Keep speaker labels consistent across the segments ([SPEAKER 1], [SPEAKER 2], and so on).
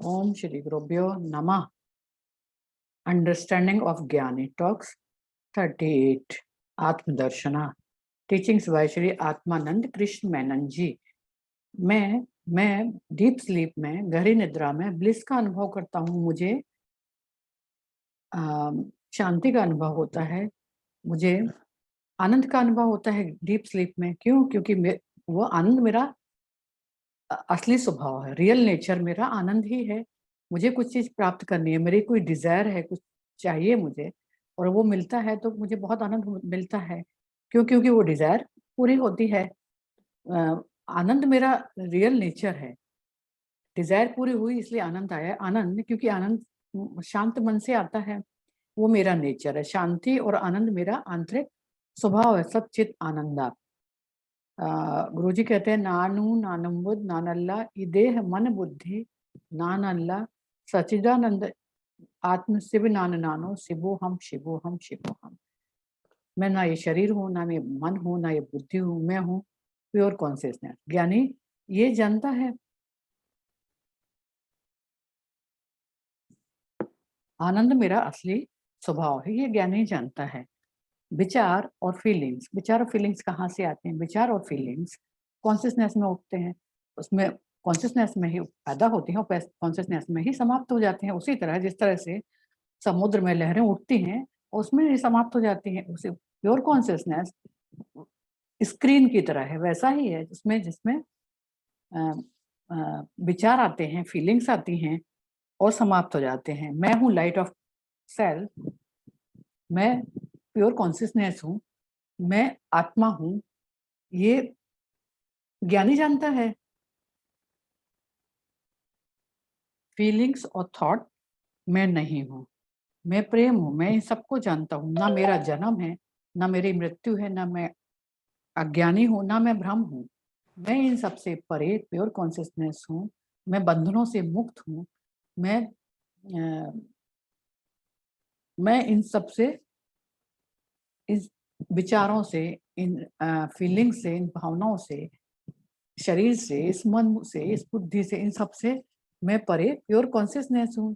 [SPEAKER 1] ओम श्री गुरुभ्यो नमः। Understanding of Jnani talks 38 Atmadarshana teachings by Shri Atmananda Krishna Menon ji. मैं डीप स्लीप में, गहरी निद्रा में ब्लिस का अनुभव करता हूँ। मुझे शांति का अनुभव होता है, मुझे आनंद का अनुभव होता है डीप स्लीप में। क्यों? क्योंकि वो आनंद मेरा असली स्वभाव है, रियल नेचर मेरा आनंद ही है। मुझे कुछ चीज प्राप्त करनी है, मेरी कोई डिजायर है, कुछ चाहिए मुझे, और वो मिलता है तो मुझे बहुत आनंद मिलता है। क्यों? क्योंकि वो डिजायर पूरी होती है। आनंद मेरा रियल नेचर है। डिजायर पूरी हुई इसलिए आनंद आया। आनंद, क्योंकि आनंद शांत मन से आता है, वो मेरा नेचर है। शांति और आनंद मेरा आंतरिक स्वभाव है। सच्चित आनंदा। गुरुजी कहते हैं, नानू नानम्बुद नानल्ला इदेह मन बुद्धि नानल्ला सचिदानंद आत्म शिव नान नानो शिवो हम शिवो हम शिवो हम। मैं ना ये शरीर हूँ, ना मैं मन हूँ, ना ये बुद्धि हूँ, मैं हूँ प्योर कॉन्शियसनेस। ज्ञानी ये जानता है। आनंद मेरा असली स्वभाव है, ये ज्ञानी जानता है। विचार और फीलिंग्स, विचार और फीलिंग्स कहाँ से आते हैं? विचार और फीलिंग्स कॉन्शियसनेस में उठते हैं, उसमें कॉन्शियसनेस में ही पैदा होती हैं और कॉन्शियसनेस में ही समाप्त हो जाते हैं। उसी तरह जिस तरह से समुद्र में लहरें उठती हैं, उसमें ही समाप्त हो जाती हैं। उसे प्योर कॉन्शियसनेस स्क्रीन की तरह है, वैसा ही है, जिसमें विचार आते हैं, फीलिंग्स आती हैं और समाप्त हो जाते हैं। मैं हूँ लाइट ऑफ सेल्फ, मैं प्योर कॉन्शियसनेस हूँ, मैं आत्मा हूँ, ये ज्ञानी जानता है। फीलिंग्स और थॉट मैं नहीं हूँ, मैं प्रेम हूँ, मैं इन सबको जानता हूँ। ना मेरा जन्म है, ना मेरी मृत्यु है, ना मैं अज्ञानी हूँ, ना मैं भ्रम हूँ। मैं इन सबसे परे प्योर कॉन्शियसनेस हूँ। मैं बंधनों से मुक्त हूँ। मैं मैं इन सबसे, इस विचारों से, इन फीलिंग से, इन भावनाओं से, शरीर से, इस मन से, इस बुद्धि से, इन सब से मैं परे प्योर कॉन्शियसनेस हूँ।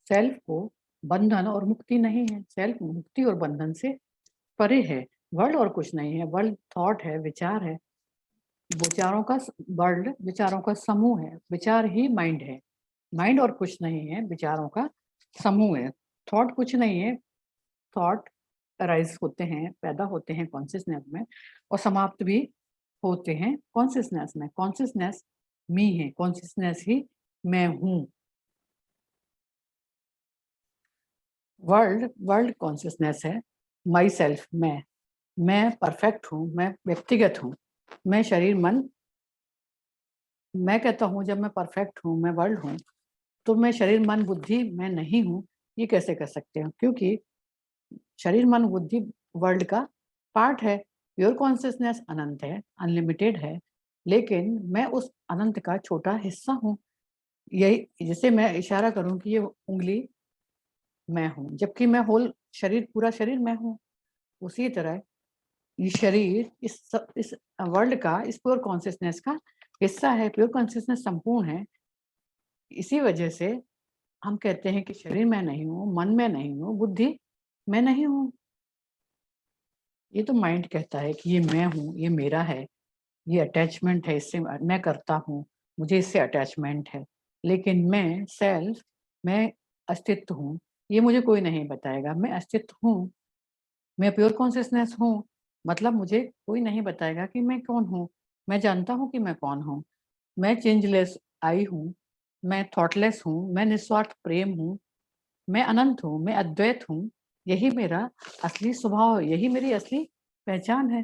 [SPEAKER 1] सेल्फ को बंधन और मुक्ति नहीं है। सेल्फ मुक्ति और बंधन से परे है। वर्ल्ड और कुछ नहीं है। वर्ल्ड थॉट है, विचार है, विचारों का वर्ल्ड, विचारों का समूह है। विचार ही माइंड है, माइंड और कुछ नहीं है, विचारों का समूह है। थॉट कुछ नहीं है। थॉट अराइज होते हैं, पैदा होते हैं कॉन्शियसनेस में और समाप्त भी होते हैं कॉन्शियसनेस में। कॉन्शियसनेस मी है, कॉन्शियसनेस ही मैं हूँ। वर्ल्ड कॉन्शियसनेस है। माई सेल्फ, मैं परफेक्ट हूँ, मैं व्यक्तिगत हूँ, मैं शरीर मन। मैं कहता हूँ जब मैं परफेक्ट हूँ, मैं वर्ल्ड हूँ, तो मैं शरीर मन बुद्धि मैं नहीं हूँ। ये कैसे कर सकते हो? क्योंकि शरीर मन बुद्धि वर्ल्ड का पार्ट है। प्योर कॉन्शियसनेस अनंत है, अनलिमिटेड है, लेकिन मैं उस अनंत का छोटा हिस्सा हूँ। यही, जैसे मैं इशारा करूं कि ये उंगली मैं हूँ, जबकि मैं होल शरीर, पूरा शरीर मैं हूँ। उसी तरह ये शरीर इस वर्ल्ड का, इस प्योर कॉन्शियसनेस का हिस्सा है। प्योर कॉन्शियसनेस संपूर्ण है। इसी वजह से हम कहते हैं कि शरीर मैं नहीं हूँ, मन में नहीं हूँ, बुद्धि मैं नहीं हूँ। ये तो माइंड कहता है कि ये मैं हूँ, ये मेरा है, ये अटैचमेंट है, इससे मैं करता हूँ, मुझे इससे अटैचमेंट है। लेकिन मैं सेल्फ, मैं अस्तित्व हूँ, ये मुझे कोई नहीं बताएगा। मैं अस्तित्व हूँ, मैं प्योर कॉन्शियसनेस हूँ, मतलब मुझे कोई नहीं बताएगा कि मैं कौन हूँ। मैं जानता हूँ कि मैं कौन हूँ। मैं चेंजलेस आई हूँ, मैं थॉटलेस हूँ, मैं निस्वार्थ प्रेम हूँ, मैं अनंत हूँ, मैं अद्वैत हूँ। यही मेरा असली स्वभाव है, यही मेरी असली पहचान है।